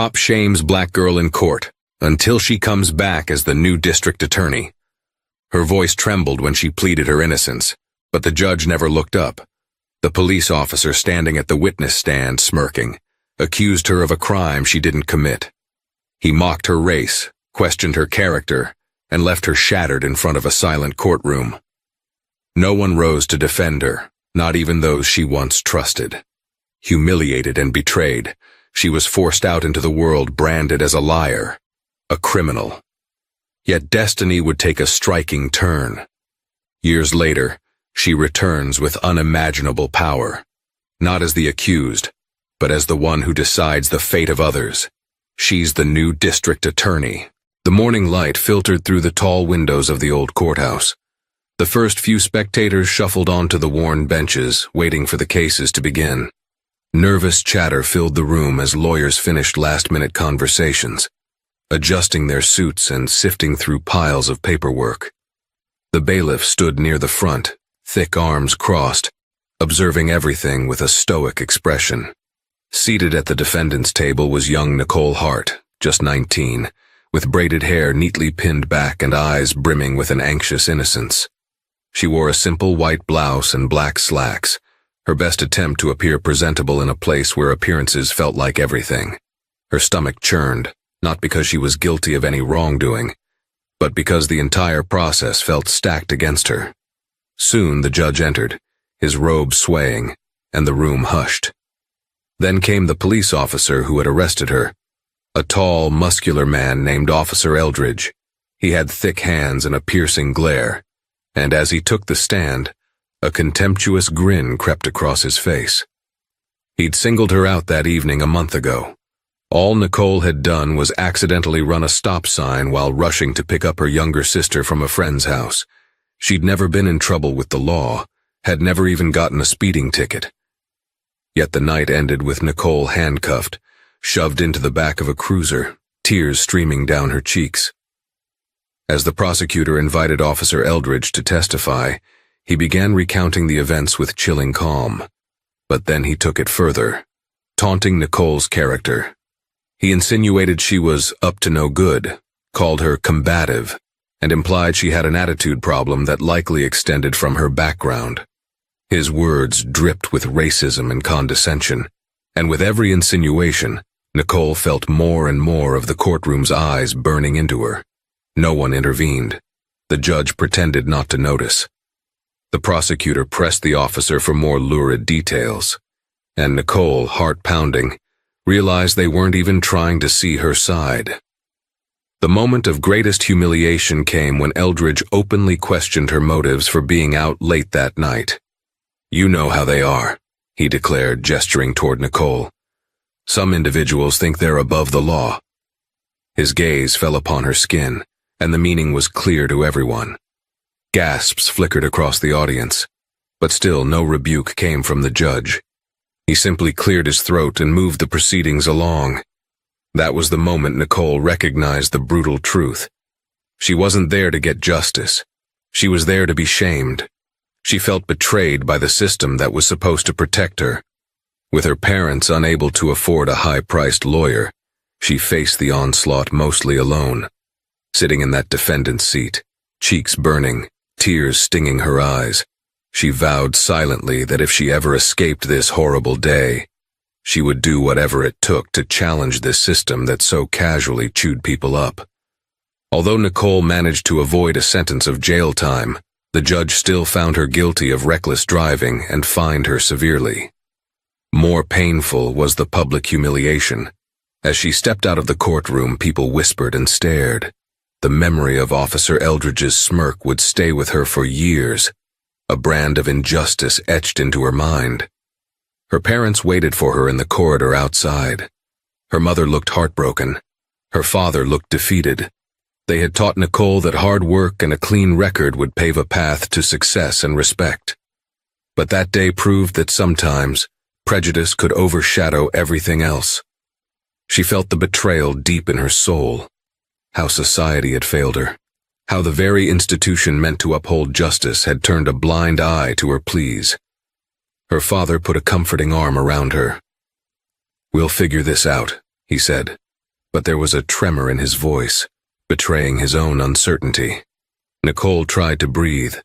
cop shames black girl in court until she comes back as the new district attorney. Her voice trembled when she pleaded her innocence, but the judge never looked up. The police officer standing at the witness stand, smirking, accused her of a crime she didn't commit. He mocked her race, questioned her character, and left her shattered in front of a silent courtroom. No one rose to defend her, not even those she once trusted. Humiliated and betrayed, she was forced out into the world branded as a liar, a criminal. Yet destiny would take a striking turn. Years later, she returns with unimaginable power, not as the accused, but as the one who decides the fate of others. She's the new district attorney. The morning light filtered through the tall windows of the old courthouse. The first few spectators shuffled onto the worn benches, waiting for the cases to begin. Nervous chatter filled the room as lawyers finished last-minute conversations, adjusting their suits and sifting through piles of paperwork. The bailiff stood near the front, thick arms crossed, observing everything with a stoic expression. Seated at the defendant's table was young Nicole Hart, just 19, with braided hair neatly pinned back and eyes brimming with an anxious innocence. She wore a simple white blouse and black slacks, her best attempt to appear presentable in a place where appearances felt like everything. Her stomach churned, not because she was guilty of any wrongdoing, but because the entire process felt stacked against her. Soon the judge entered, his robe swaying, and the room hushed. Then came the police officer who had arrested her, a tall, muscular man named Officer Eldridge. He had thick hands and a piercing glare, and as he took the stand, a contemptuous grin crept across his face. He'd singled her out that evening a month ago. All Nicole had done was accidentally run a stop sign while rushing to pick up her younger sister from a friend's house. She'd never been in trouble with the law, had never even gotten a speeding ticket. Yet the night ended with Nicole handcuffed, shoved into the back of a cruiser, tears streaming down her cheeks. As the prosecutor invited Officer Eldridge to testify, he began recounting the events with chilling calm. But then he took it further, taunting Nicole's character. He insinuated she was up to no good, called her combative, and implied she had an attitude problem that likely extended from her background. His words dripped with racism and condescension, and with every insinuation, Nicole felt more and more of the courtroom's eyes burning into her. No one intervened. The judge pretended not to notice. The prosecutor pressed the officer for more lurid details, and Nicole, heart pounding, realized they weren't even trying to see her side. The moment of greatest humiliation came when Eldridge openly questioned her motives for being out late that night. "You know how they are," he declared, gesturing toward Nicole. "Some individuals think they're above the law." His gaze fell upon her skin, and the meaning was clear to everyone. Gasps flickered across the audience, but still no rebuke came from the judge. He simply cleared his throat and moved the proceedings along. That was the moment Nicole recognized the brutal truth. She wasn't there to get justice. She was there to be shamed. She felt betrayed by the system that was supposed to protect her. With her parents unable to afford a high-priced lawyer, she faced the onslaught mostly alone. Sitting in that defendant's seat, cheeks burning, tears stinging her eyes, she vowed silently that if she ever escaped this horrible day, she would do whatever it took to challenge this system that so casually chewed people up. Although Nicole managed to avoid a sentence of jail time, the judge still found her guilty of reckless driving and fined her severely. More painful was the public humiliation. As she stepped out of the courtroom, people whispered and stared. The memory of Officer Eldridge's smirk would stay with her for years, a brand of injustice etched into her mind. Her parents waited for her in the corridor outside. Her mother looked heartbroken. Her father looked defeated. They had taught Nicole that hard work and a clean record would pave a path to success and respect. But that day proved that sometimes prejudice could overshadow everything else. She felt the betrayal deep in her soul. How society had failed her. How the very institution meant to uphold justice had turned a blind eye to her pleas. Her father put a comforting arm around her. "We'll figure this out," he said. but there was a tremor in his voice, betraying his own uncertainty. Nicole tried to breathe,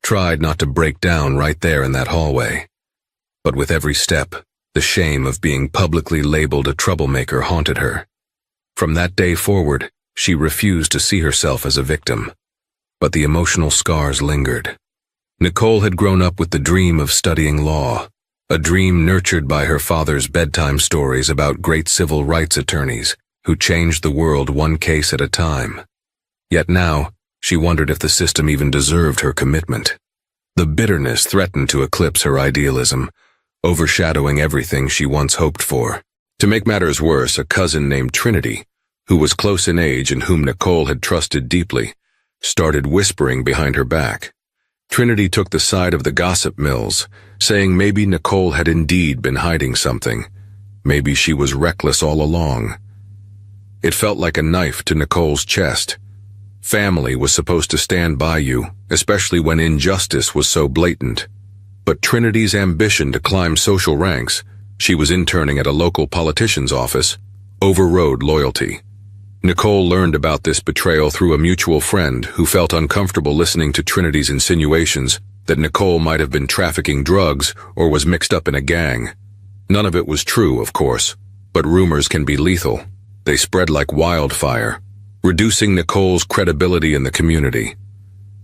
tried not to break down right there in that hallway. But with every step, the shame of being publicly labeled a troublemaker haunted her. From that day forward, she refused to see herself as a victim. But the emotional scars lingered. Nicole had grown up with the dream of studying law, a dream nurtured by her father's bedtime stories about great civil rights attorneys who changed the world one case at a time. Yet now, she wondered if the system even deserved her commitment. The bitterness threatened to eclipse her idealism, overshadowing everything she once hoped for. To make matters worse, a cousin named Trinity, who was close in age and whom Nicole had trusted deeply, started whispering behind her back. Trinity took the side of the gossip mills, saying maybe Nicole had indeed been hiding something. Maybe she was reckless all along. It felt like a knife to Nicole's chest. Family was supposed to stand by you, especially when injustice was so blatant. But Trinity's ambition to climb social ranks, she was interning at a local politician's office, overrode loyalty. Nicole learned about this betrayal through a mutual friend who felt uncomfortable listening to Trinity's insinuations that Nicole might have been trafficking drugs or was mixed up in a gang. None of it was true, of course, but rumors can be lethal. They spread like wildfire, reducing Nicole's credibility in the community.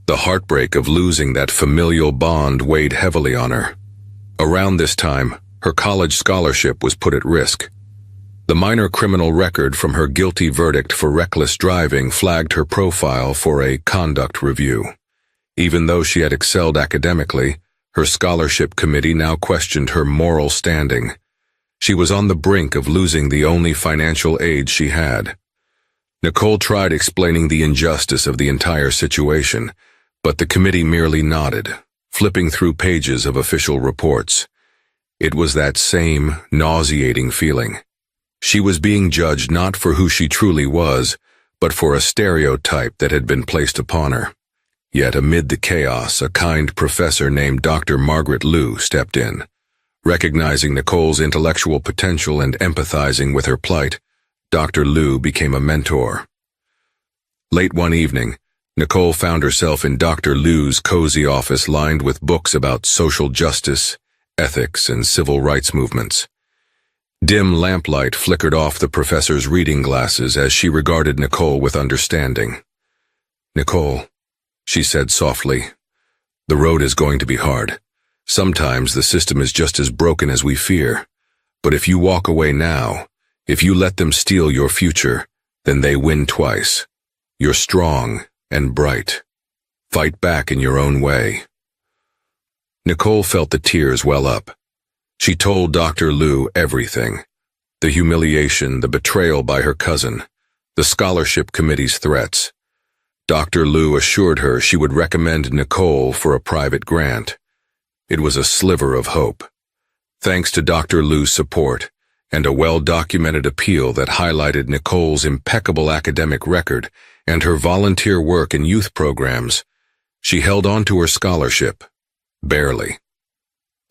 The heartbreak of losing that familial bond weighed heavily on her. Around this time, her college scholarship was put at risk. The minor criminal record from her guilty verdict for reckless driving flagged her profile for a conduct review. Even though she had excelled academically, her scholarship committee now questioned her moral standing. She was on the brink of losing the only financial aid she had. Nicole tried explaining the injustice of the entire situation, but the committee merely nodded, flipping through pages of official reports. It was that same nauseating feeling. She was being judged not for who she truly was, but for a stereotype that had been placed upon her. Yet amid the chaos, a kind professor named Dr. Margaret Liu stepped in. Recognizing Nicole's intellectual potential and empathizing with her plight, Dr. Liu became a mentor. Late one evening, Nicole found herself in Dr. Liu's cozy office lined with books about social justice, ethics, and civil rights movements. Dim lamplight flickered off the professor's reading glasses as she regarded Nicole with understanding. "Nicole," she said softly, "the road is going to be hard. Sometimes the system is just as broken as we fear. But if you walk away now, if you let them steal your future, then they win twice. You're strong and bright. Fight back in your own way." Nicole felt the tears well up. She told Dr. Liu everything. The humiliation, the betrayal by her cousin, the scholarship committee's threats. Dr. Liu assured her she would recommend Nicole for a private grant. It was a sliver of hope. Thanks to Dr. Liu's support and a well-documented appeal that highlighted Nicole's impeccable academic record and her volunteer work in youth programs, she held on to her scholarship. Barely.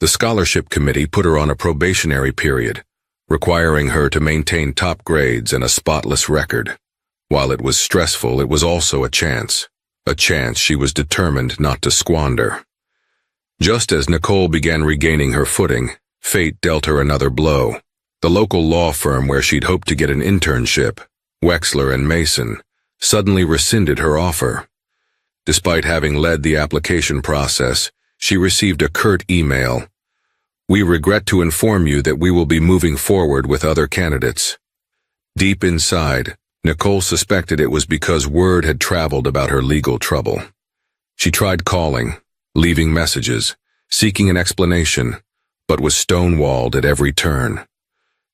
The scholarship committee put her on a probationary period, requiring her to maintain top grades and a spotless record. While it was stressful, it was also a chance she was determined not to squander. Just as Nicole began regaining her footing, fate dealt her another blow. The local law firm where she'd hoped to get an internship, Wexler and Mason, suddenly rescinded her offer. Despite having led the application process, she received a curt email. "We regret to inform you that we will be moving forward with other candidates." Deep inside, Nicole suspected it was because word had traveled about her legal trouble. She tried calling, leaving messages, seeking an explanation, but was stonewalled at every turn.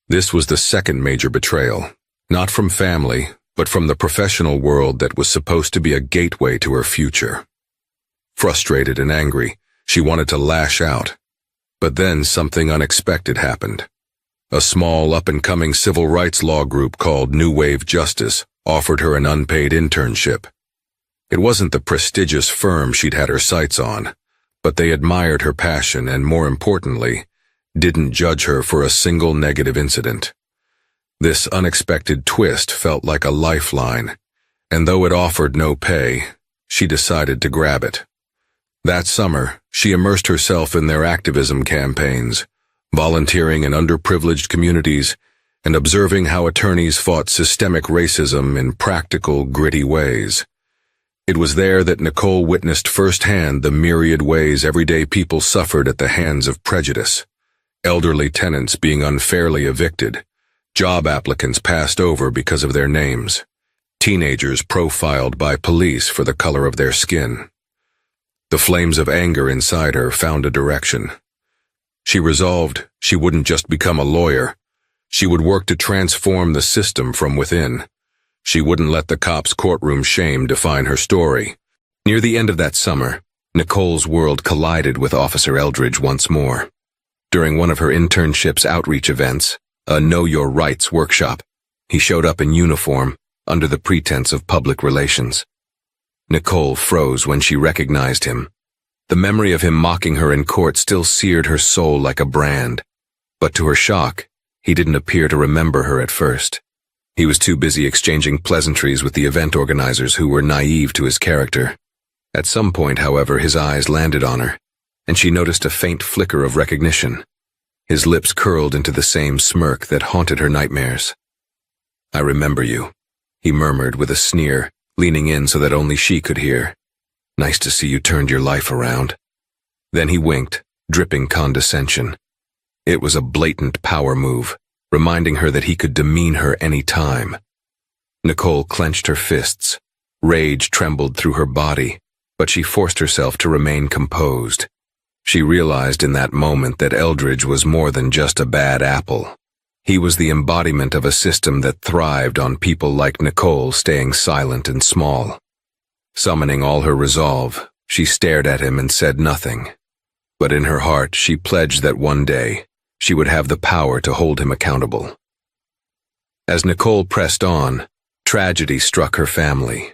This was the second major betrayal, not from family, but from the professional world that was supposed to be a gateway to her future. Frustrated and angry, she wanted to lash out. But then something unexpected happened. A small up-and-coming civil rights law group called New Wave Justice offered her an unpaid internship. It wasn't the prestigious firm she'd had her sights on, but they admired her passion and, more importantly, didn't judge her for a single negative incident. This unexpected twist felt like a lifeline, and though it offered no pay, she decided to grab it. That summer, she immersed herself in their activism campaigns, volunteering in underprivileged communities and observing how attorneys fought systemic racism in practical, gritty ways. It was there that Nicole witnessed firsthand the myriad ways everyday people suffered at the hands of prejudice. Elderly tenants being unfairly evicted, job applicants passed over because of their names, teenagers profiled by police for the color of their skin. The flames of anger inside her found a direction. She resolved she wouldn't just become a lawyer. She would work to transform the system from within. She wouldn't let the cops' courtroom shame define her story. Near the end of that summer, Nicole's world collided with Officer Eldridge once more. During one of her internship's outreach events, a Know Your Rights workshop, he showed up in uniform, under the pretense of public relations. Nicole froze when she recognized him. The memory of him mocking her in court still seared her soul like a brand. But to her shock, he didn't appear to remember her at first. He was too busy exchanging pleasantries with the event organizers who were naive to his character. At some point, however, his eyes landed on her, and she noticed a faint flicker of recognition. His lips curled into the same smirk that haunted her nightmares. "I remember you," he murmured with a sneer, leaning in so that only she could hear. "Nice to see you turned your life around." Then he winked, dripping condescension. It was a blatant power move, reminding her that he could demean her any time. Nicole clenched her fists. Rage trembled through her body, but she forced herself to remain composed. She realized in that moment that Eldridge was more than just a bad apple. He was the embodiment of a system that thrived on people like Nicole staying silent and small. Summoning all her resolve, she stared at him and said nothing. But in her heart, she pledged that one day, she would have the power to hold him accountable. As Nicole pressed on, tragedy struck her family.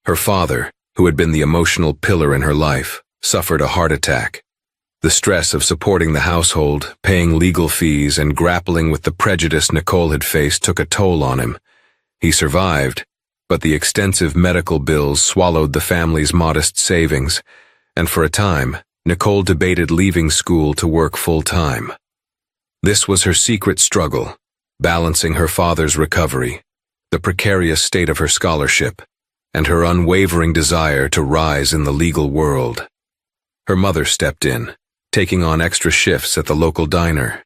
Her father, who had been the emotional pillar in her life, suffered a heart attack. The stress of supporting the household, paying legal fees, and grappling with the prejudice Nicole had faced took a toll on him. He survived, but the extensive medical bills swallowed the family's modest savings, and for a time, Nicole debated leaving school to work full-time. This was her secret struggle, balancing her father's recovery, the precarious state of her scholarship, and her unwavering desire to rise in the legal world. Her mother stepped in, taking on extra shifts at the local diner.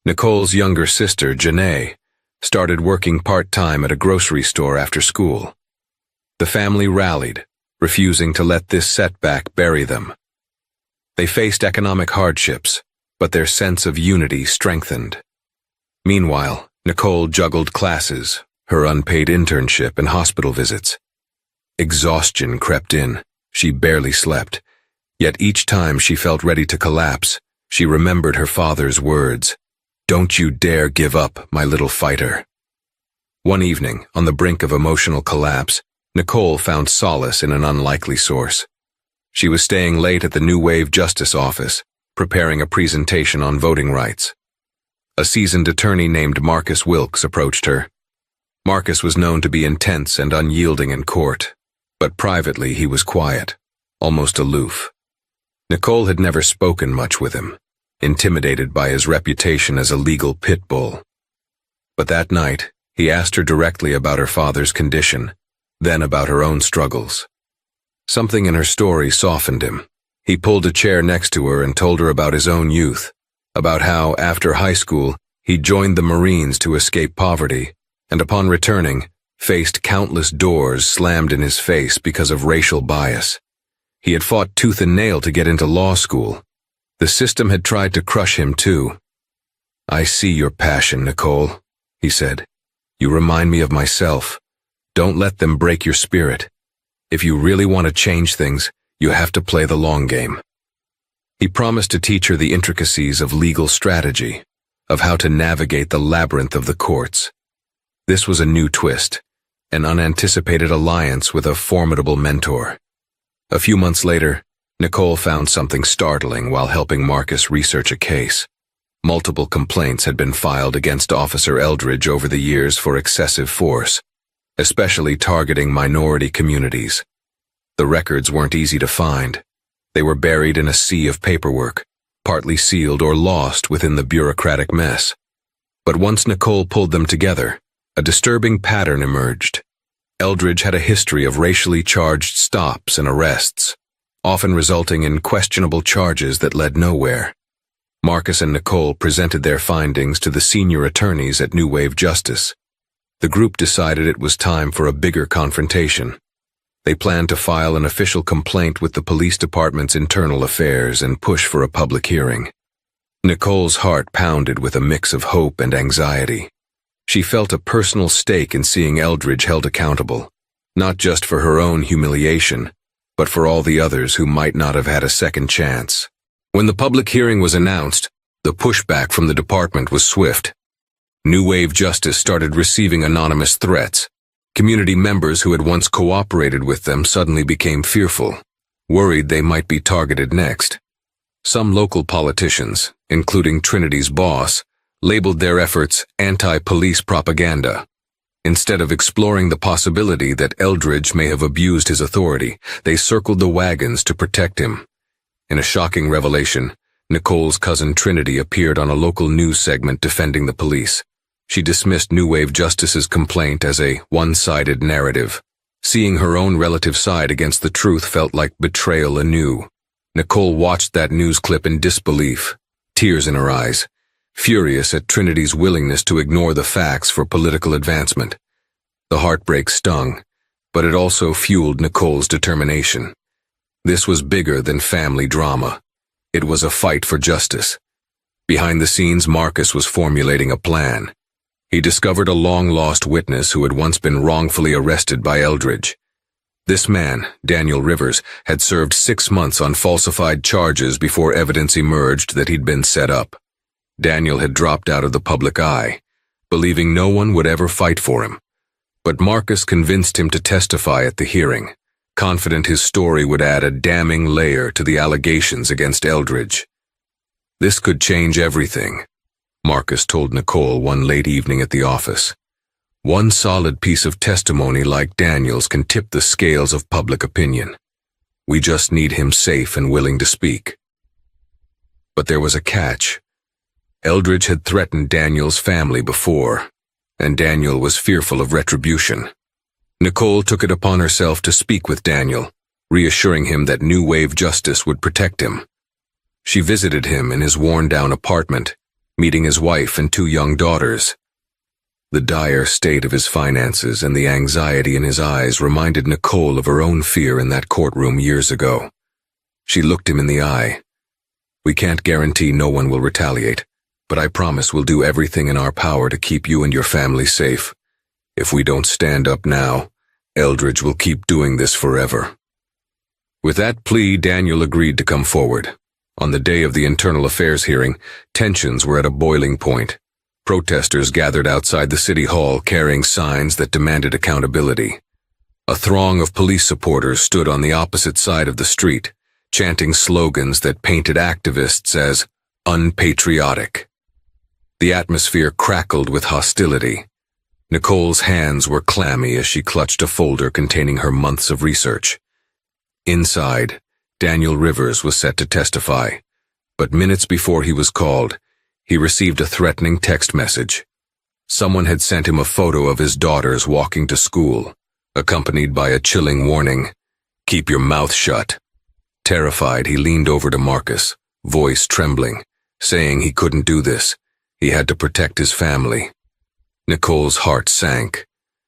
Nicole's younger sister, Janae, started working part-time at a grocery store after school. The family rallied, refusing to let this setback bury them. They faced economic hardships, but their sense of unity strengthened. Meanwhile, Nicole juggled classes, her unpaid internship, and hospital visits. Exhaustion crept in. She barely slept. Yet each time she felt ready to collapse, she remembered her father's words, "Don't you dare give up, my little fighter." One evening, on the brink of emotional collapse, Nicole found solace in an unlikely source. She was staying late at the New Wave Justice office, preparing a presentation on voting rights. A seasoned attorney named Marcus Wilkes approached her. Marcus was known to be intense and unyielding in court, but privately he was quiet, almost aloof. Nicole had never spoken much with him, intimidated by his reputation as a legal pit bull. But that night, he asked her directly about her father's condition, then about her own struggles. Something in her story softened him. He pulled a chair next to her and told her about his own youth, about how, after high school, he joined the Marines to escape poverty, and upon returning, faced countless doors slammed in his face because of racial bias. He had fought tooth and nail to get into law school. The system had tried to crush him too. "I see your passion, Nicole," he said. "You remind me of myself. Don't let them break your spirit. If you really want to change things, you have to play the long game." He promised to teach her the intricacies of legal strategy, of how to navigate the labyrinth of the courts. This was a new twist, an unanticipated alliance with a formidable mentor. A few months later, Nicole found something startling while helping Marcus research a case. Multiple complaints had been filed against Officer Eldridge over the years for excessive force, especially targeting minority communities. The records weren't easy to find. They were buried in a sea of paperwork, partly sealed or lost within the bureaucratic mess. But once Nicole pulled them together, a disturbing pattern emerged. Eldridge had a history of racially charged stops and arrests, often resulting in questionable charges that led nowhere. Marcus and Nicole presented their findings to the senior attorneys at New Wave Justice. The group decided it was time for a bigger confrontation. They planned to file an official complaint with the police department's internal affairs and push for a public hearing. Nicole's heart pounded with a mix of hope and anxiety. She felt a personal stake in seeing Eldridge held accountable, not just for her own humiliation, but for all the others who might not have had a second chance. When the public hearing was announced, the pushback from the department was swift. New Wave Justice started receiving anonymous threats. Community members who had once cooperated with them suddenly became fearful, worried they might be targeted next. Some local politicians, including Trinity's boss, labeled their efforts anti-police propaganda. Instead of exploring the possibility that Eldridge may have abused his authority, they circled the wagons to protect him. In a shocking revelation, Nicole's cousin Trinity appeared on a local news segment defending the police. She dismissed New Wave Justice's complaint as a one-sided narrative. Seeing her own relative side against the truth felt like betrayal anew. Nicole watched that news clip in disbelief, tears in her eyes, furious at Trinity's willingness to ignore the facts for political advancement. The heartbreak stung, but it also fueled Nicole's determination. This was bigger than family drama. It was a fight for justice. Behind the scenes, Marcus was formulating a plan. He discovered a long-lost witness who had once been wrongfully arrested by Eldridge. This man, Daniel Rivers, had served 6 months on falsified charges before evidence emerged that he'd been set up. Daniel had dropped out of the public eye, believing no one would ever fight for him. But Marcus convinced him to testify at the hearing, confident his story would add a damning layer to the allegations against Eldridge. This could change everything, Marcus told Nicole one late evening at the office. One solid piece of testimony like Daniel's can tip the scales of public opinion. We just need him safe and willing to speak. But there was a catch. Eldridge had threatened Daniel's family before, and Daniel was fearful of retribution. Nicole took it upon herself to speak with Daniel, reassuring him that New Wave Justice would protect him. She visited him in his worn-down apartment, meeting his wife and 2 young daughters. The dire state of his finances and the anxiety in his eyes reminded Nicole of her own fear in that courtroom years ago. She looked him in the eye. "We can't guarantee no one will retaliate, but I promise we'll do everything in our power to keep you and your family safe. If we don't stand up now, Eldridge will keep doing this forever." With that plea, Daniel agreed to come forward. On the day of the internal affairs hearing, tensions were at a boiling point. Protesters gathered outside the city hall carrying signs that demanded accountability. A throng of police supporters stood on the opposite side of the street, chanting slogans that painted activists as unpatriotic. The atmosphere crackled with hostility. Nicole's hands were clammy as she clutched a folder containing her months of research. Inside, Daniel Rivers was set to testify, but minutes before he was called, he received a threatening text message. Someone had sent him a photo of his daughters walking to school, accompanied by a chilling warning, "Keep your mouth shut." Terrified, he leaned over to Marcus, voice trembling, saying he couldn't do this. He had to protect his family. Nicole's heart sank.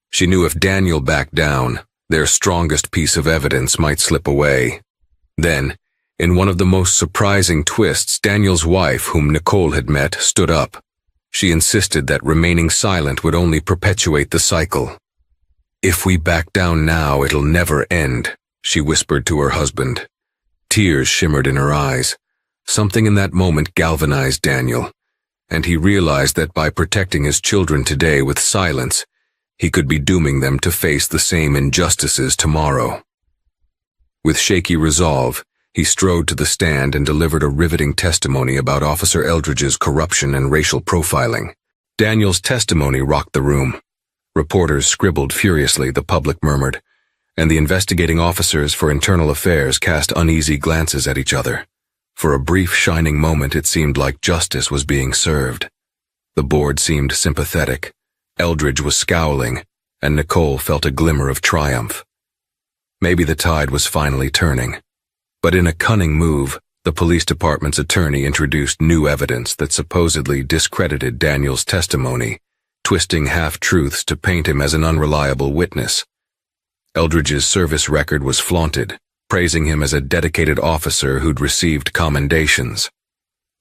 She knew if Daniel backed down, their strongest piece of evidence might slip away. Then, in one of the most surprising twists, Daniel's wife, whom Nicole had met, stood up. She insisted that remaining silent would only perpetuate the cycle. "If we back down now, it'll never end," she whispered to her husband. Tears shimmered in her eyes. Something in that moment galvanized Daniel, and he realized that by protecting his children today with silence, he could be dooming them to face the same injustices tomorrow. With shaky resolve, He strode to the stand and delivered a riveting testimony about Officer Eldridge's corruption and racial profiling. Daniel's testimony rocked the room. Reporters scribbled furiously, the public murmured, and the investigating officers for internal affairs cast uneasy glances at each other. For a brief, shining moment, it seemed like justice was being served. The board seemed sympathetic. Eldridge was scowling, and Nicole felt a glimmer of triumph. Maybe the tide was finally turning. But in a cunning move, the police department's attorney introduced new evidence that supposedly discredited Daniel's testimony, twisting half-truths to paint him as an unreliable witness. Eldridge's service record was flaunted, praising him as a dedicated officer who'd received commendations.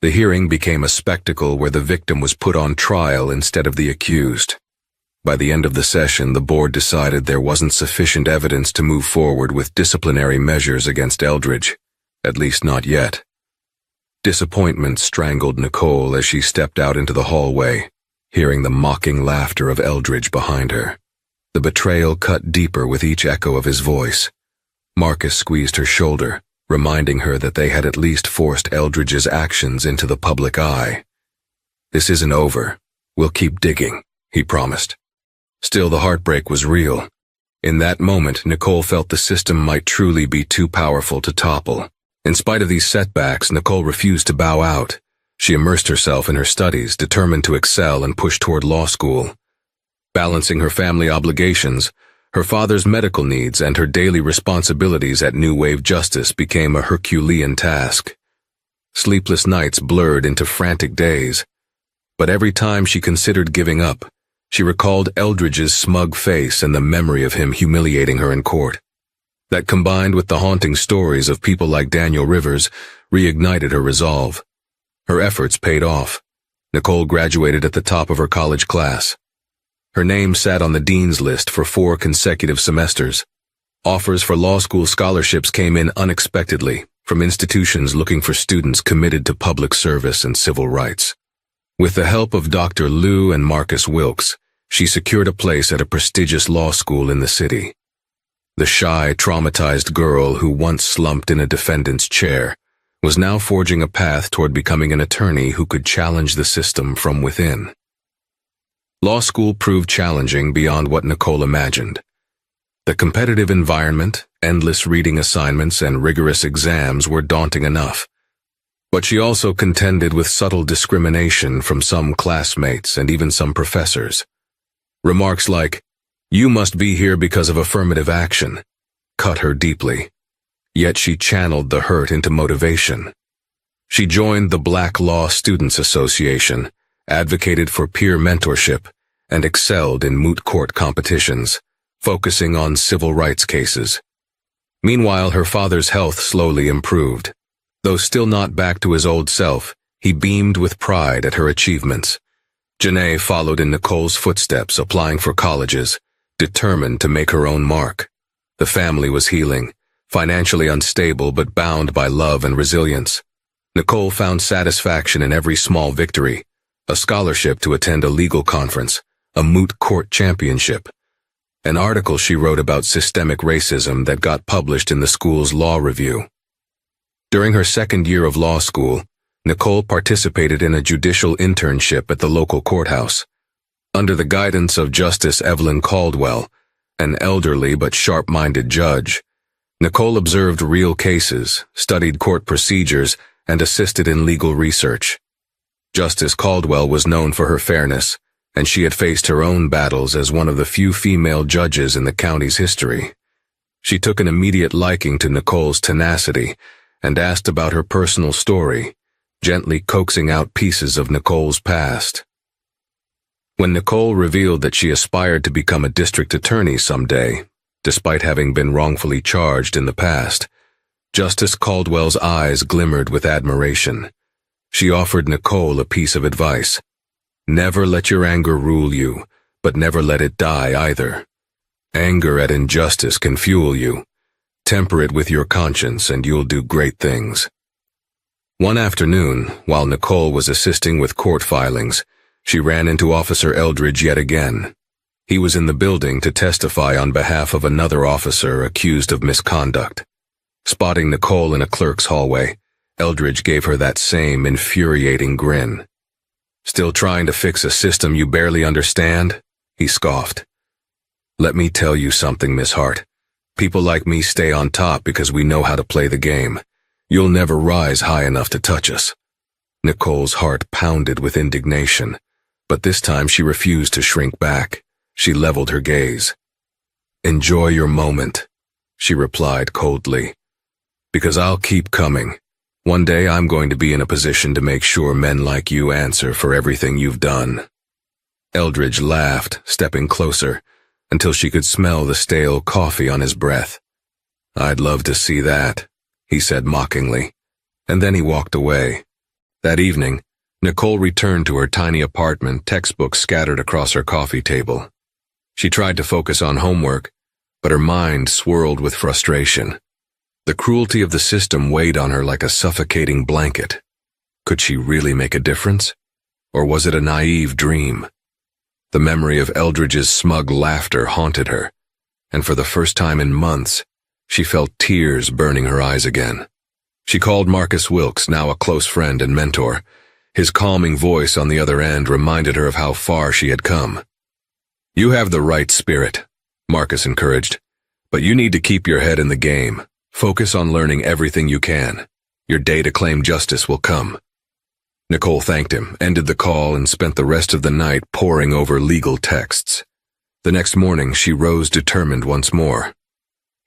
The hearing became a spectacle where the victim was put on trial instead of the accused. By the end of the session, the board decided there wasn't sufficient evidence to move forward with disciplinary measures against Eldridge, at least not yet. Disappointment strangled Nicole as she stepped out into the hallway, hearing the mocking laughter of Eldridge behind her. The betrayal cut deeper with each echo of his voice. Marcus squeezed her shoulder, reminding her that they had at least forced Eldridge's actions into the public eye. "This isn't over. We'll keep digging," he promised. Still, the heartbreak was real. In that moment, Nicole felt the system might truly be too powerful to topple. In spite of these setbacks, Nicole refused to bow out. She immersed herself in her studies, determined to excel and push toward law school. Balancing her family obligations, her father's medical needs, and her daily responsibilities at New Wave Justice became a Herculean task. Sleepless nights blurred into frantic days. But every time she considered giving up, she recalled Eldridge's smug face and the memory of him humiliating her in court. That, combined with the haunting stories of people like Daniel Rivers, reignited her resolve. Her efforts paid off. Nicole graduated at the top of her college class. Her name sat on the dean's list for 4 consecutive semesters. Offers for law school scholarships came in unexpectedly from institutions looking for students committed to public service and civil rights. With the help of Dr. Lou and Marcus Wilkes, she secured a place at a prestigious law school in the city. The shy, traumatized girl who once slumped in a defendant's chair was now forging a path toward becoming an attorney who could challenge the system from within. Law school proved challenging beyond what Nicole imagined. The competitive environment, endless reading assignments, and rigorous exams were daunting enough. But she also contended with subtle discrimination from some classmates and even some professors. Remarks like, "You must be here because of affirmative action," cut her deeply. Yet she channeled the hurt into motivation. She joined the Black Law Students Association, advocated for peer mentorship, and excelled in moot court competitions, focusing on civil rights cases. Meanwhile, her father's health slowly improved. Though still not back to his old self, he beamed with pride at her achievements. Janae followed in Nicole's footsteps, applying for colleges, determined to make her own mark. The family was healing, financially unstable but bound by love and resilience. Nicole found satisfaction in every small victory: a scholarship to attend a legal conference, a moot court championship, an article she wrote about systemic racism that got published in the school's law review. During her second year of law school, Nicole participated in a judicial internship at the local courthouse. Under the guidance of Justice Evelyn Caldwell, an elderly but sharp-minded judge, Nicole observed real cases, studied court procedures, and assisted in legal research. Justice Caldwell was known for her fairness, and she had faced her own battles as one of the few female judges in the county's history. She took an immediate liking to Nicole's tenacity and asked about her personal story, gently coaxing out pieces of Nicole's past. When Nicole revealed that she aspired to become a district attorney someday, despite having been wrongfully charged in the past, Justice Caldwell's eyes glimmered with admiration. She offered Nicole a piece of advice. Never let your anger rule you, but never let it die either. Anger at injustice can fuel you. Temper it with your conscience and you'll do great things. One afternoon, while Nicole was assisting with court filings, she ran into Officer Eldridge yet again. He was in the building to testify on behalf of another officer accused of misconduct. Spotting Nicole in a clerk's hallway, Eldridge gave her that same infuriating grin. "Still trying to fix a system you barely understand?" he scoffed. "Let me tell you something, Miss Hart. People like me stay on top because we know how to play the game. You'll never rise high enough to touch us." Nicole's heart pounded with indignation, but this time she refused to shrink back. She leveled her gaze. "Enjoy your moment," she replied coldly. "Because I'll keep coming. One day I'm going to be in a position to make sure men like you answer for everything you've done." Eldridge laughed, stepping closer, until she could smell the stale coffee on his breath. "I'd love to see that," he said mockingly, and then he walked away. That evening, Nicole returned to her tiny apartment, textbooks scattered across her coffee table. She tried to focus on homework, but her mind swirled with frustration. The cruelty of the system weighed on her like a suffocating blanket. Could she really make a difference? Or was it a naive dream? The memory of Eldridge's smug laughter haunted her, and for the first time in months, she felt tears burning her eyes again. She called Marcus Wilkes, now a close friend and mentor. His calming voice on the other end reminded her of how far she had come. "You have the right spirit," Marcus encouraged, "but you need to keep your head in the game. Focus on learning everything you can. Your day to claim justice will come." Nicole thanked him, ended the call, and spent the rest of the night poring over legal texts. The next morning, she rose determined once more.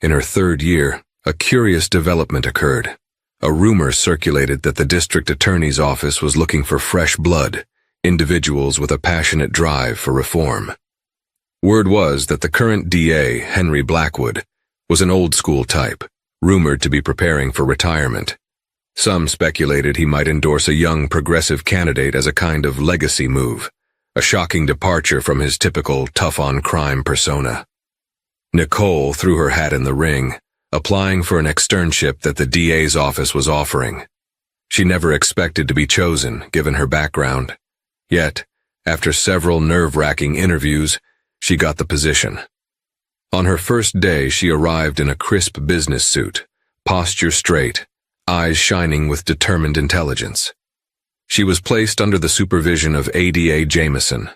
In her third year, a curious development occurred. A rumor circulated that the district attorney's office was looking for fresh blood, individuals with a passionate drive for reform. Word was that the current DA, Henry Blackwood, was an old-school type, rumored to be preparing for retirement. Some speculated he might endorse a young progressive candidate as a kind of legacy move, a shocking departure from his typical tough-on-crime persona. Nicole threw her hat in the ring, applying for an externship that the DA's office was offering. She never expected to be chosen, given her background. Yet, after several nerve-wracking interviews, she got the position. On her first day, she arrived in a crisp business suit, posture straight, eyes shining with determined intelligence. She was placed under the supervision of ADA Jameson,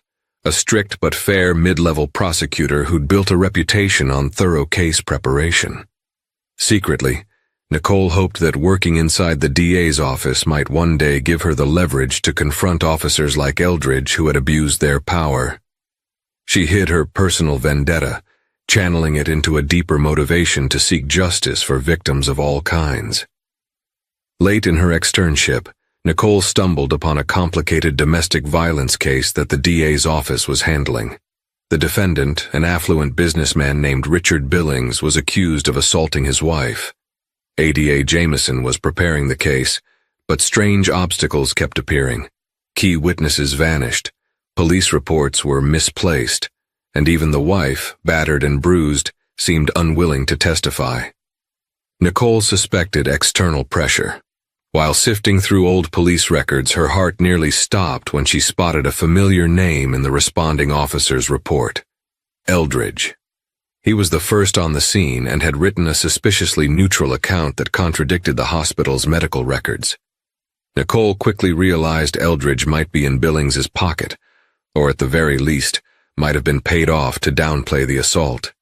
a strict but fair mid-level prosecutor who'd built a reputation on thorough case preparation. Secretly, Nicole hoped that working inside the DA's office might one day give her the leverage to confront officers like Eldridge who had abused their power. She hid her personal vendetta, channeling it into a deeper motivation to seek justice for victims of all kinds. Late in her externship, Nicole stumbled upon a complicated domestic violence case that the DA's office was handling. The defendant, an affluent businessman named Richard Billings, was accused of assaulting his wife. ADA Jameson was preparing the case, but strange obstacles kept appearing. Key witnesses vanished, police reports were misplaced, and even the wife, battered and bruised, seemed unwilling to testify. Nicole suspected external pressure. While sifting through old police records, her heart nearly stopped when she spotted a familiar name in the responding officer's report. Eldridge. He was the first on the scene and had written a suspiciously neutral account that contradicted the hospital's medical records. Nicole quickly realized Eldridge might be in Billings's pocket, or at the very least, might have been paid off to downplay the assault.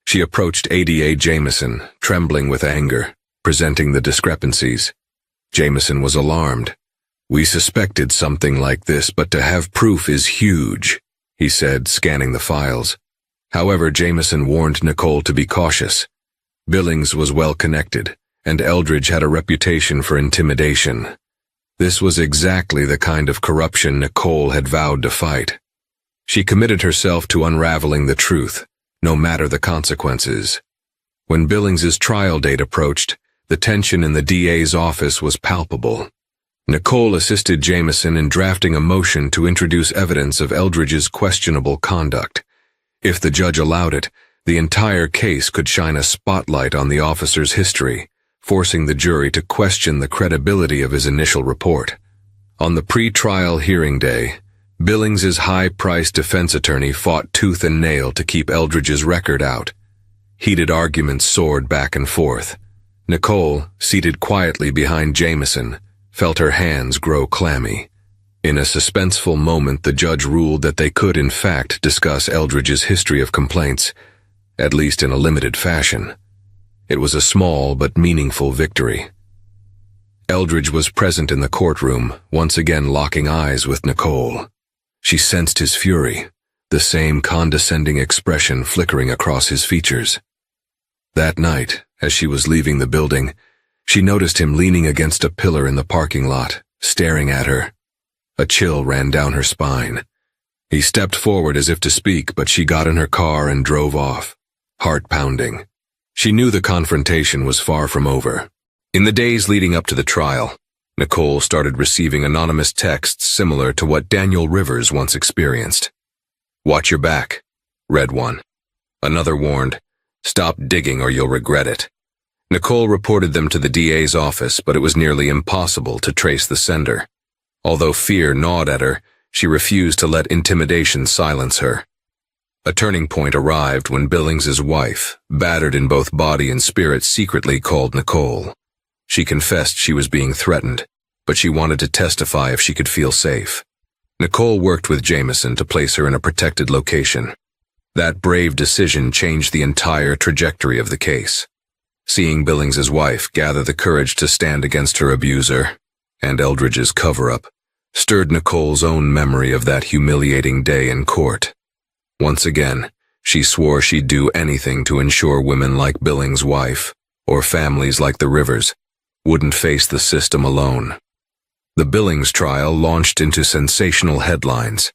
She approached ADA Jameson, trembling with anger, presenting the discrepancies. Jameson was alarmed. "We suspected something like this, but to have proof is huge," he said, scanning the files. However, Jameson warned Nicole to be cautious. Billings was well connected, and Eldridge had a reputation for intimidation. This was exactly the kind of corruption Nicole had vowed to fight. She committed herself to unraveling the truth, no matter the consequences. When Billings's trial date approached, the tension in the DA's office was palpable. Nicole assisted Jameson in drafting a motion to introduce evidence of Eldridge's questionable conduct. If the judge allowed it, the entire case could shine a spotlight on the officer's history, forcing the jury to question the credibility of his initial report. On the pre-trial hearing day, Billings's high-priced defense attorney fought tooth and nail to keep Eldridge's record out. Heated arguments soared back and forth. Nicole, seated quietly behind Jameson, felt her hands grow clammy. In a suspenseful moment, the judge ruled that they could, in fact, discuss Eldridge's history of complaints, at least in a limited fashion. It was a small but meaningful victory. Eldridge was present in the courtroom, once again locking eyes with Nicole. She sensed his fury, the same condescending expression flickering across his features. That night, as she was leaving the building, she noticed him leaning against a pillar in the parking lot, staring at her. A chill ran down her spine. He stepped forward as if to speak, but she got in her car and drove off, heart pounding. She knew the confrontation was far from over. In the days leading up to the trial, Nicole started receiving anonymous texts similar to what Daniel Rivers once experienced. "Watch your back," read one. Another warned, "Stop digging or you'll regret it." Nicole reported them to the DA's office, but it was nearly impossible to trace the sender. Although fear gnawed at her, she refused to let intimidation silence her. A turning point arrived when Billings's wife, battered in both body and spirit, secretly called Nicole. She confessed she was being threatened, but she wanted to testify if she could feel safe. Nicole worked with Jameson to place her in a protected location. That brave decision changed the entire trajectory of the case. Seeing Billings's wife gather the courage to stand against her abuser, and Eldridge's cover-up, stirred Nicole's own memory of that humiliating day in court. Once again, she swore she'd do anything to ensure women like Billings' wife, or families like the Rivers, wouldn't face the system alone. The Billings trial launched into sensational headlines.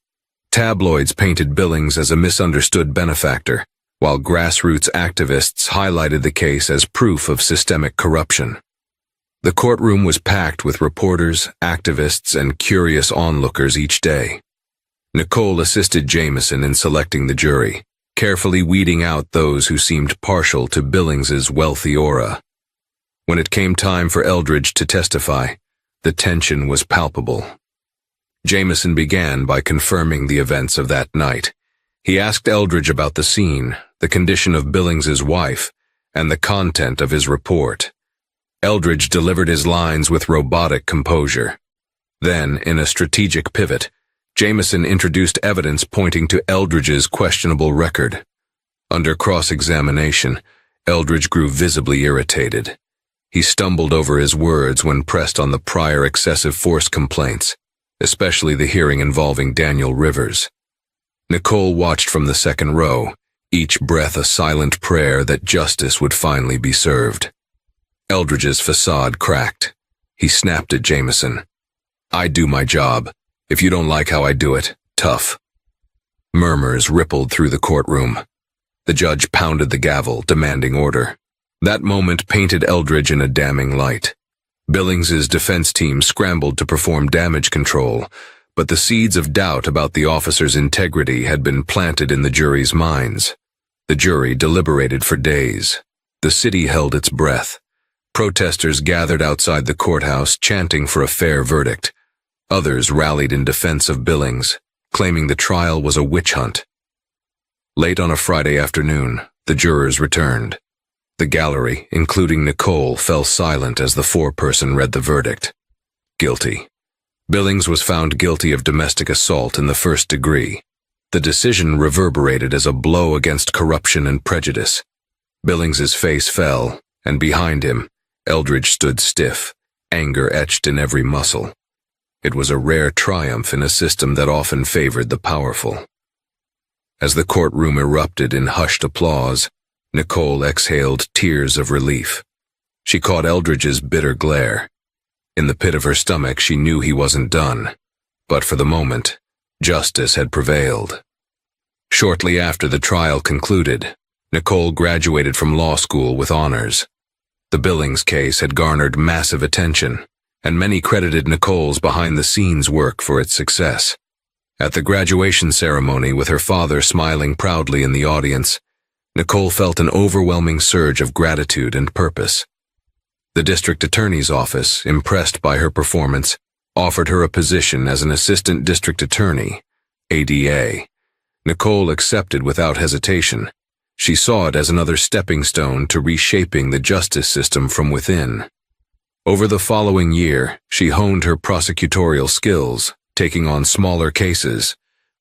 Tabloids painted Billings as a misunderstood benefactor, while grassroots activists highlighted the case as proof of systemic corruption. The courtroom was packed with reporters, activists, and curious onlookers each day. Nicole assisted Jameson in selecting the jury, carefully weeding out those who seemed partial to Billings's wealthy aura. When it came time for Eldridge to testify, the tension was palpable. Jameson began by confirming the events of that night. He asked Eldridge about the scene, the condition of Billings's wife, and the content of his report. Eldridge delivered his lines with robotic composure. Then, in a strategic pivot, Jameson introduced evidence pointing to Eldridge's questionable record. Under cross-examination, Eldridge grew visibly irritated. He stumbled over his words when pressed on the prior excessive force complaints, especially the hearing involving Daniel Rivers. Nicole watched from the second row, each breath a silent prayer that justice would finally be served. Eldridge's facade cracked. He snapped at Jameson. "I do my job. If you don't like how I do it, tough." Murmurs rippled through the courtroom. The judge pounded the gavel, demanding order. That moment painted Eldridge in a damning light. Billings's defense team scrambled to perform damage control, but the seeds of doubt about the officer's integrity had been planted in the jury's minds. The jury deliberated for days. The city held its breath. Protesters gathered outside the courthouse, chanting for a fair verdict. Others rallied in defense of Billings, claiming the trial was a witch hunt. Late on a Friday afternoon, the jurors returned. The gallery, including Nicole, fell silent as the foreperson read the verdict. Guilty. Billings was found guilty of domestic assault in the first degree. The decision reverberated as a blow against corruption and prejudice. Billings's face fell, and behind him, Eldridge stood stiff, anger etched in every muscle. It was a rare triumph in a system that often favored the powerful. As the courtroom erupted in hushed applause, Nicole exhaled tears of relief. She caught Eldridge's bitter glare. In the pit of her stomach, she knew he wasn't done. But for the moment, justice had prevailed. Shortly after the trial concluded, Nicole graduated from law school with honors. The Billings case had garnered massive attention, and many credited Nicole's behind-the-scenes work for its success. At the graduation ceremony, with her father smiling proudly in the audience, Nicole felt an overwhelming surge of gratitude and purpose. The district attorney's office, impressed by her performance, offered her a position as an assistant district attorney, ADA. Nicole accepted without hesitation. She saw it as another stepping stone to reshaping the justice system from within. Over the following year, she honed her prosecutorial skills, taking on smaller cases,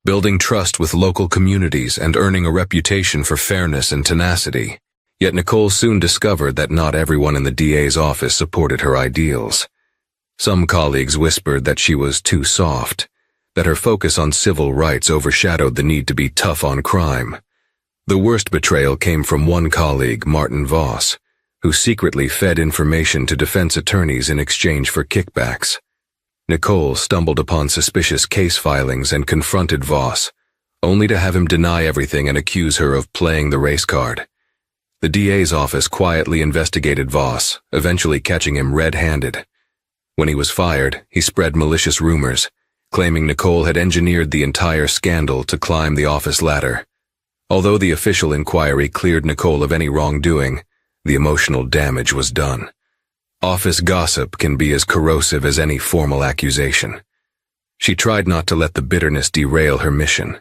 building trust with local communities and earning a reputation for fairness and tenacity. Yet Nicole soon discovered that not everyone in the DA's office supported her ideals. Some colleagues whispered that she was too soft, that her focus on civil rights overshadowed the need to be tough on crime. The worst betrayal came from one colleague, Martin Voss, who secretly fed information to defense attorneys in exchange for kickbacks. Nicole stumbled upon suspicious case filings and confronted Voss, only to have him deny everything and accuse her of playing the race card. The DA's office quietly investigated Voss, eventually catching him red-handed. When he was fired, he spread malicious rumors, claiming Nicole had engineered the entire scandal to climb the office ladder. Although the official inquiry cleared Nicole of any wrongdoing, the emotional damage was done. Office gossip can be as corrosive as any formal accusation. She tried not to let the bitterness derail her mission.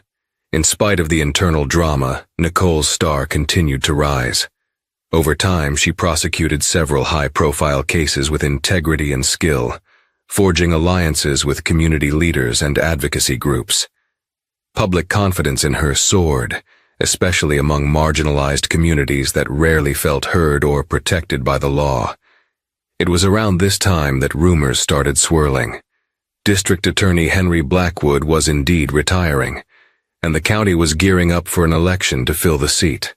In spite of the internal drama, Nicole's star continued to rise. Over time, she prosecuted several high-profile cases with integrity and skill, forging alliances with community leaders and advocacy groups. Public confidence in her soared, especially among marginalized communities that rarely felt heard or protected by the law. It was around this time that rumors started swirling. District Attorney Henry Blackwood was indeed retiring, and the county was gearing up for an election to fill the seat.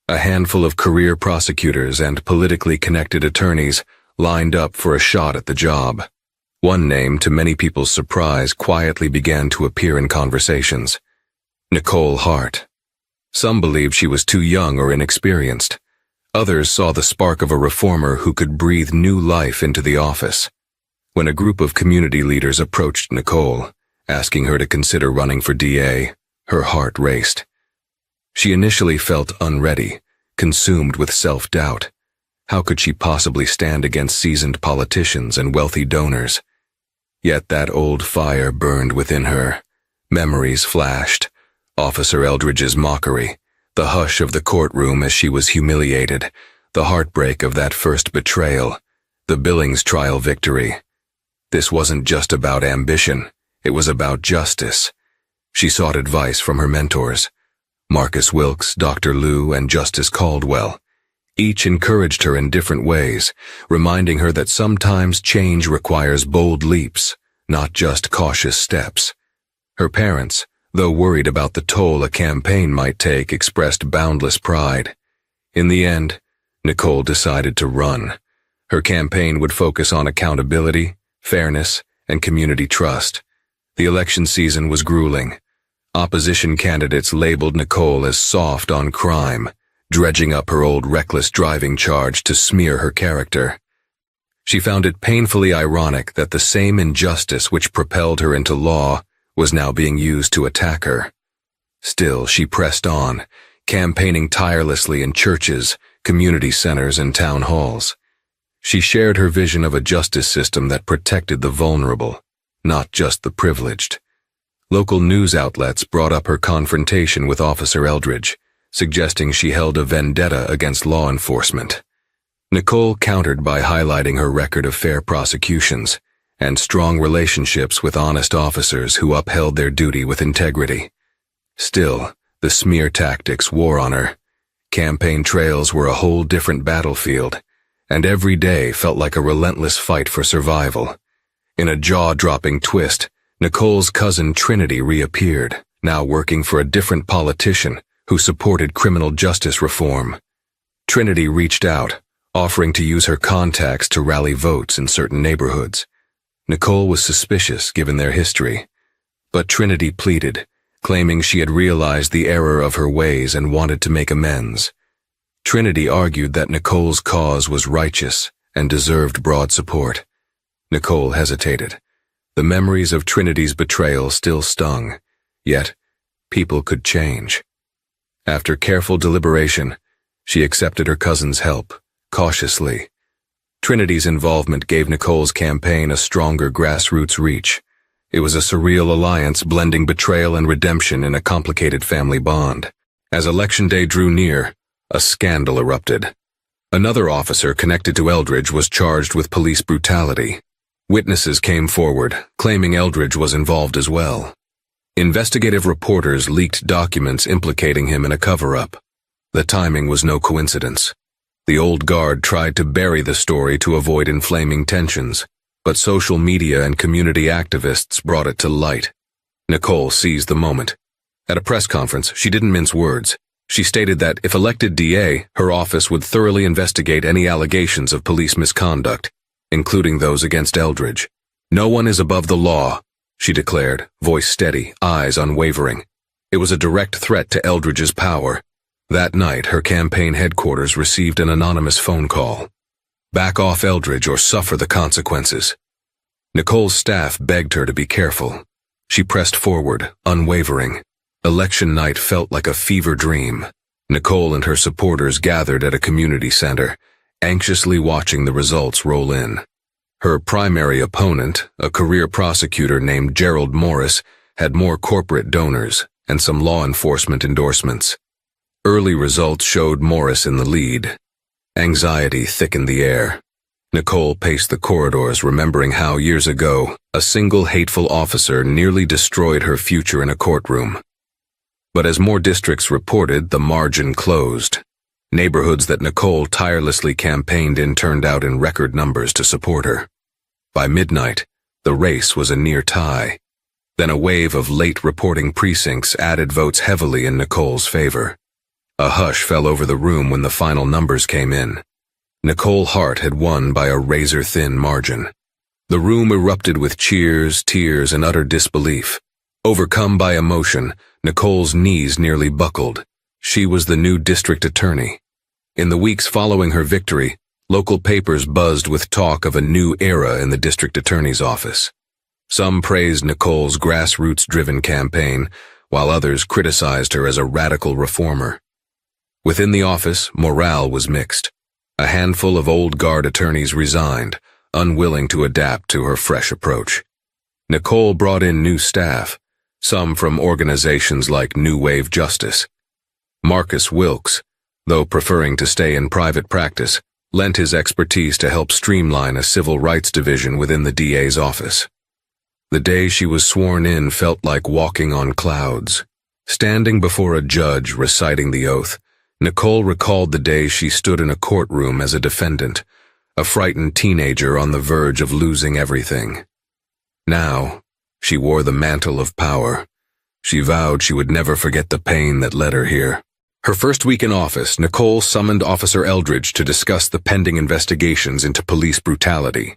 A handful of career prosecutors and politically connected attorneys lined up for a shot at the job. One name, to many people's surprise, quietly began to appear in conversations: Nicole Hart. Some believed she was too young or inexperienced. Others saw the spark of a reformer who could breathe new life into the office. When a group of community leaders approached Nicole, asking her to consider running for DA, her heart raced. She initially felt unready, consumed with self-doubt. How could she possibly stand against seasoned politicians and wealthy donors? Yet that old fire burned within her. Memories flashed. Officer Eldridge's mockery, the hush of the courtroom as she was humiliated, the heartbreak of that first betrayal, the Billings trial victory. This wasn't just about ambition, it was about justice. She sought advice from her mentors, Marcus Wilkes, Dr. Liu, and Justice Caldwell. Each encouraged her in different ways, reminding her that sometimes change requires bold leaps, not just cautious steps. Her parents, though worried about the toll a campaign might take, expressed boundless pride. In the end, Nicole decided to run. Her campaign would focus on accountability, fairness, and community trust. The election season was grueling. Opposition candidates labeled Nicole as soft on crime, dredging up her old reckless driving charge to smear her character. She found it painfully ironic that the same injustice which propelled her into law was now being used to attack her. Still, she pressed on, campaigning tirelessly in churches, community centers, and town halls. She shared her vision of a justice system that protected the vulnerable, not just the privileged. Local news outlets brought up her confrontation with Officer Eldridge, suggesting she held a vendetta against law enforcement. Nicole countered by highlighting her record of fair prosecutions and strong relationships with honest officers who upheld their duty with integrity. Still, the smear tactics wore on her. Campaign trails were a whole different battlefield, and every day felt like a relentless fight for survival. In a jaw-dropping twist, Nicole's cousin Trinity reappeared, now working for a different politician who supported criminal justice reform. Trinity reached out, offering to use her contacts to rally votes in certain neighborhoods. Nicole was suspicious given their history, but Trinity pleaded, claiming she had realized the error of her ways and wanted to make amends. Trinity argued that Nicole's cause was righteous and deserved broad support. Nicole hesitated. The memories of Trinity's betrayal still stung, yet people could change. After careful deliberation, she accepted her cousin's help, cautiously. Trinity's involvement gave Nicole's campaign a stronger grassroots reach. It was a surreal alliance blending betrayal and redemption in a complicated family bond. As Election Day drew near, a scandal erupted. Another officer connected to Eldridge was charged with police brutality. Witnesses came forward, claiming Eldridge was involved as well. Investigative reporters leaked documents implicating him in a cover-up. The timing was no coincidence. The old guard tried to bury the story to avoid inflaming tensions, but social media and community activists brought it to light. Nicole seized the moment. At a press conference, she didn't mince words. She stated that if elected DA, her office would thoroughly investigate any allegations of police misconduct, including those against Eldridge. "No one is above the law," she declared, voice steady, eyes unwavering. It was a direct threat to Eldridge's power. That night, her campaign headquarters received an anonymous phone call. "Back off Eldridge or suffer the consequences." Nicole's staff begged her to be careful. She pressed forward, unwavering. Election night felt like a fever dream. Nicole and her supporters gathered at a community center, anxiously watching the results roll in. Her primary opponent, a career prosecutor named Gerald Morris, had more corporate donors and some law enforcement endorsements. Early results showed Morris in the lead. Anxiety thickened the air. Nicole paced the corridors, remembering how years ago, a single hateful officer nearly destroyed her future in a courtroom. But as more districts reported, the margin closed. Neighborhoods that Nicole tirelessly campaigned in turned out in record numbers to support her. By midnight, the race was a near tie. Then a wave of late reporting precincts added votes heavily in Nicole's favor. A hush fell over the room when the final numbers came in. Nicole Hart had won by a razor-thin margin. The room erupted with cheers, tears, and utter disbelief. Overcome by emotion, Nicole's knees nearly buckled. She was the new district attorney. In the weeks following her victory, local papers buzzed with talk of a new era in the district attorney's office. Some praised Nicole's grassroots-driven campaign, while others criticized her as a radical reformer. Within the office, morale was mixed. A handful of old guard attorneys resigned, unwilling to adapt to her fresh approach. Nicole brought in new staff, some from organizations like New Wave Justice. Marcus Wilkes, though preferring to stay in private practice, lent his expertise to help streamline a civil rights division within the DA's office. The day she was sworn in felt like walking on clouds. Standing before a judge reciting the oath, Nicole recalled the day she stood in a courtroom as a defendant, a frightened teenager on the verge of losing everything. Now, she wore the mantle of power. She vowed she would never forget the pain that led her here. Her first week in office, Nicole summoned Officer Eldridge to discuss the pending investigations into police brutality.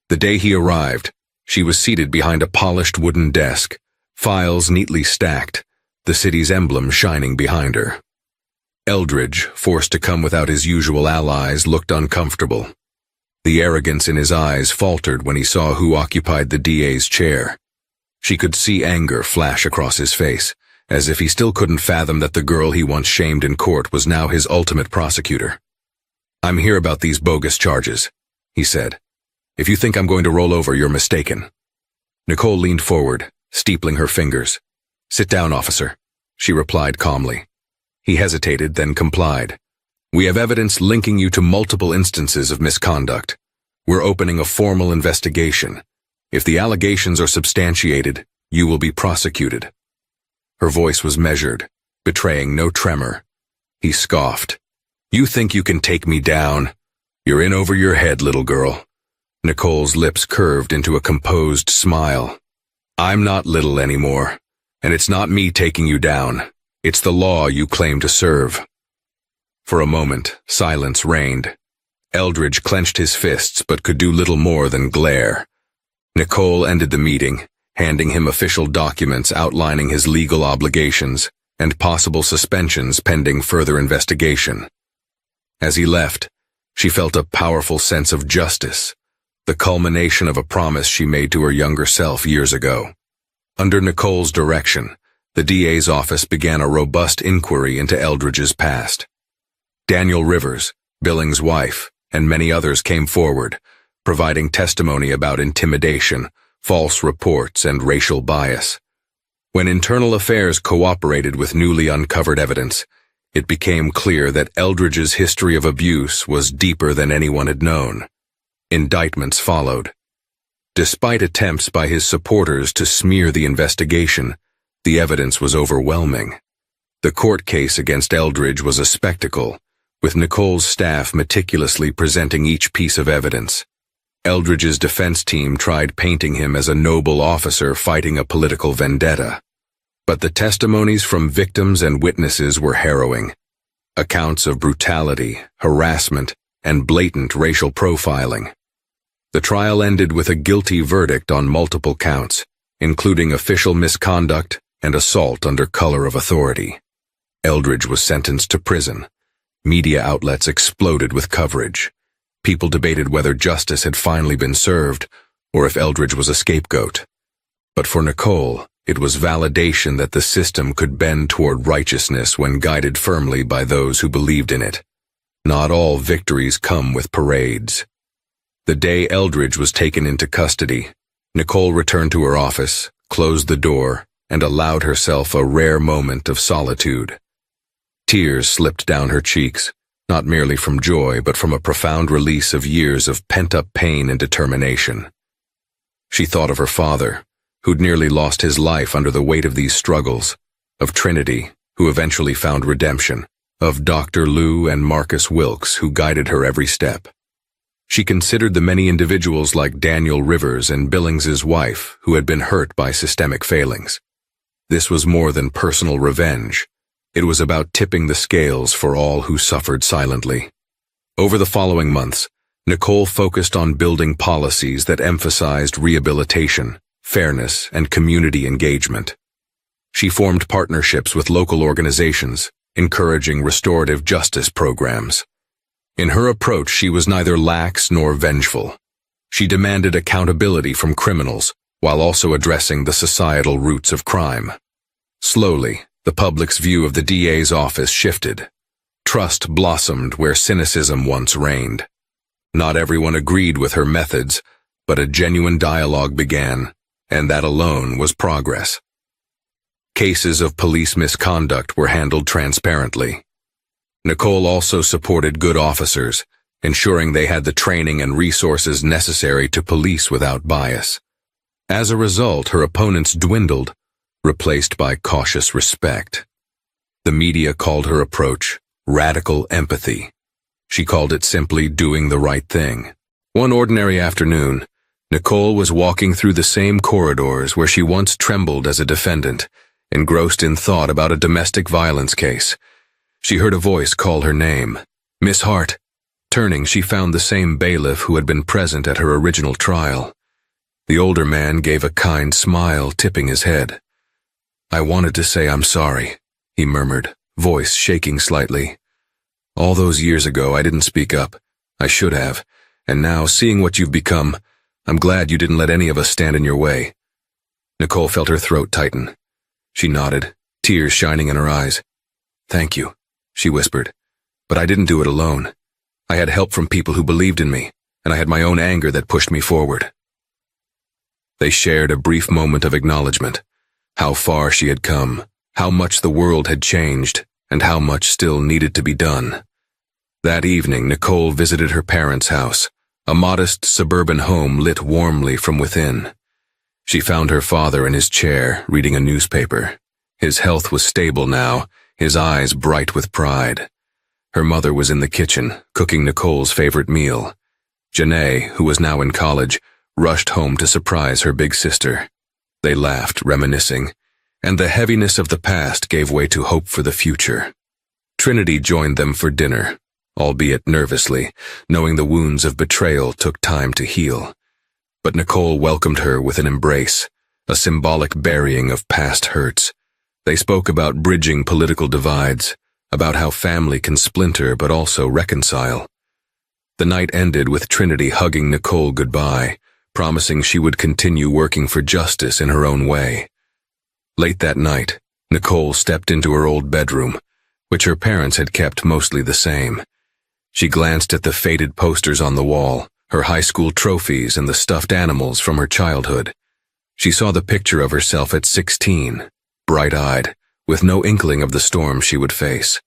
The day he arrived, she was seated behind a polished wooden desk, files neatly stacked, the city's emblem shining behind her. Eldridge, forced to come without his usual allies, looked uncomfortable. The arrogance in his eyes faltered when he saw who occupied the DA's chair. She could see anger flash across his face, as if he still couldn't fathom that the girl he once shamed in court was now his ultimate prosecutor. "I'm here about these bogus charges," he said. "If you think I'm going to roll over, you're mistaken." Nicole leaned forward, steepling her fingers. "Sit down, officer," she replied calmly. He hesitated, then complied. "We have evidence linking you to multiple instances of misconduct. We're opening a formal investigation. If the allegations are substantiated, you will be prosecuted." Her voice was measured, betraying no tremor. He scoffed. "You think you can take me down? You're in over your head, little girl." Nicole's lips curved into a composed smile. "I'm not little anymore, and it's not me taking you down. It's the law you claim to serve." For a moment, silence reigned. Eldridge clenched his fists but could do little more than glare. Nicole ended the meeting, handing him official documents outlining his legal obligations and possible suspensions pending further investigation. As he left, she felt a powerful sense of justice, the culmination of a promise she made to her younger self years ago. Under Nicole's direction, the DA's office began a robust inquiry into Eldridge's past. Daniel Rivers, Billings' wife, and many others came forward, providing testimony about intimidation, false reports, and racial bias. When internal affairs cooperated with newly uncovered evidence, it became clear that Eldridge's history of abuse was deeper than anyone had known. Indictments followed. Despite attempts by his supporters to smear the investigation, the evidence was overwhelming. The court case against Eldridge was a spectacle, with Nicole's staff meticulously presenting each piece of evidence. Eldridge's defense team tried painting him as a noble officer fighting a political vendetta. But the testimonies from victims and witnesses were harrowing. Accounts of brutality, harassment, and blatant racial profiling. The trial ended with a guilty verdict on multiple counts, including official misconduct and assault under color of authority. Eldridge was sentenced to prison. Media outlets exploded with coverage. People debated whether justice had finally been served, or if Eldridge was a scapegoat. But for Nicole, it was validation that the system could bend toward righteousness when guided firmly by those who believed in it. Not all victories come with parades. The day Eldridge was taken into custody, Nicole returned to her office, closed the door, and allowed herself a rare moment of solitude. Tears slipped down her cheeks, not merely from joy, but from a profound release of years of pent-up pain and determination. She thought of her father, who'd nearly lost his life under the weight of these struggles, of Trinity, who eventually found redemption, of Dr. Lou and Marcus Wilkes, who guided her every step. She considered the many individuals like Daniel Rivers and Billings's wife who had been hurt by systemic failings. This was more than personal revenge. It was about tipping the scales for all who suffered silently. Over the following months, Nicole focused on building policies that emphasized rehabilitation, fairness, and community engagement. She formed partnerships with local organizations, encouraging restorative justice programs. In her approach, she was neither lax nor vengeful. She demanded accountability from criminals, while also addressing the societal roots of crime. Slowly, the public's view of the DA's office shifted. Trust blossomed where cynicism once reigned. Not everyone agreed with her methods, but a genuine dialogue began, and that alone was progress. Cases of police misconduct were handled transparently. Nicole also supported good officers, ensuring they had the training and resources necessary to police without bias. As a result, her opponents dwindled, replaced by cautious respect. The media called her approach radical empathy. She called it simply doing the right thing. One ordinary afternoon, Nicole was walking through the same corridors where she once trembled as a defendant, engrossed in thought about a domestic violence case. She heard a voice call her name, Miss Hart. Turning, she found the same bailiff who had been present at her original trial. The older man gave a kind smile, tipping his head. "I wanted to say I'm sorry," he murmured, voice shaking slightly. "All those years ago I didn't speak up. I should have. And now, seeing what you've become, I'm glad you didn't let any of us stand in your way." Nicole felt her throat tighten. She nodded, tears shining in her eyes. "Thank you," she whispered. "But I didn't do it alone. I had help from people who believed in me, and I had my own anger that pushed me forward." They shared a brief moment of acknowledgement. How far she had come, how much the world had changed, and how much still needed to be done. That evening, Nicole visited her parents' house, a modest suburban home lit warmly from within. She found her father in his chair, reading a newspaper. His health was stable now, his eyes bright with pride. Her mother was in the kitchen, cooking Nicole's favorite meal. Janae, who was now in college, rushed home to surprise her big sister. They laughed, reminiscing, and the heaviness of the past gave way to hope for the future. Trinity joined them for dinner, albeit nervously, knowing the wounds of betrayal took time to heal. But Nicole welcomed her with an embrace, a symbolic burying of past hurts. They spoke about bridging political divides, about how family can splinter but also reconcile. The night ended with Trinity hugging Nicole goodbye, promising she would continue working for justice in her own way. Late that night, Nicole stepped into her old bedroom, which her parents had kept mostly the same. She glanced at the faded posters on the wall, her high school trophies and the stuffed animals from her childhood. She saw the picture of herself at 16, bright-eyed, with no inkling of the storm she would face.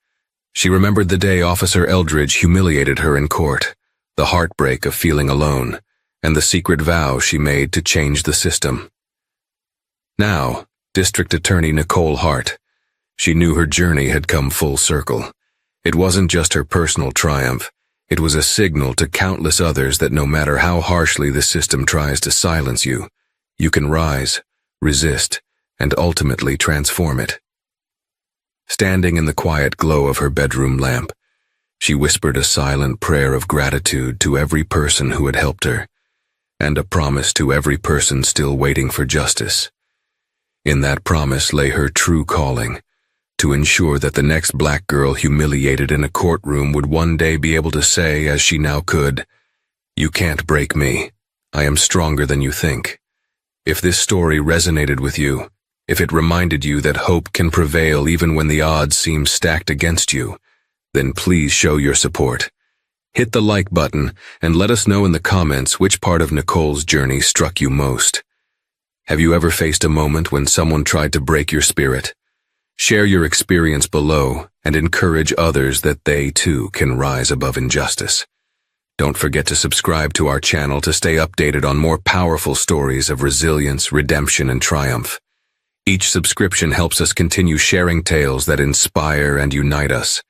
She remembered the day Officer Eldridge humiliated her in court, the heartbreak of feeling alone, and the secret vow she made to change the system. Now, District Attorney Nicole Hart. She knew her journey had come full circle. It wasn't just her personal triumph. It was a signal to countless others that no matter how harshly the system tries to silence you, you can rise, resist, and ultimately transform it. Standing in the quiet glow of her bedroom lamp, she whispered a silent prayer of gratitude to every person who had helped her, and a promise to every person still waiting for justice. In that promise lay her true calling, to ensure that the next black girl humiliated in a courtroom would one day be able to say, as she now could, "You can't break me. I am stronger than you think." If this story resonated with you, if it reminded you that hope can prevail even when the odds seem stacked against you, then please show your support. Hit the like button and let us know in the comments which part of Nicole's journey struck you most. Have you ever faced a moment when someone tried to break your spirit? Share your experience below and encourage others that they too can rise above injustice. Don't forget to subscribe to our channel to stay updated on more powerful stories of resilience, redemption, and triumph. Each subscription helps us continue sharing tales that inspire and unite us.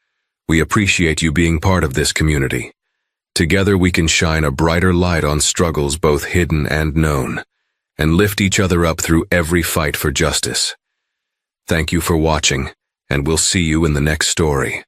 We appreciate you being part of this community. Together we can shine a brighter light on struggles both hidden and known, and lift each other up through every fight for justice. Thank you for watching, and we'll see you in the next story.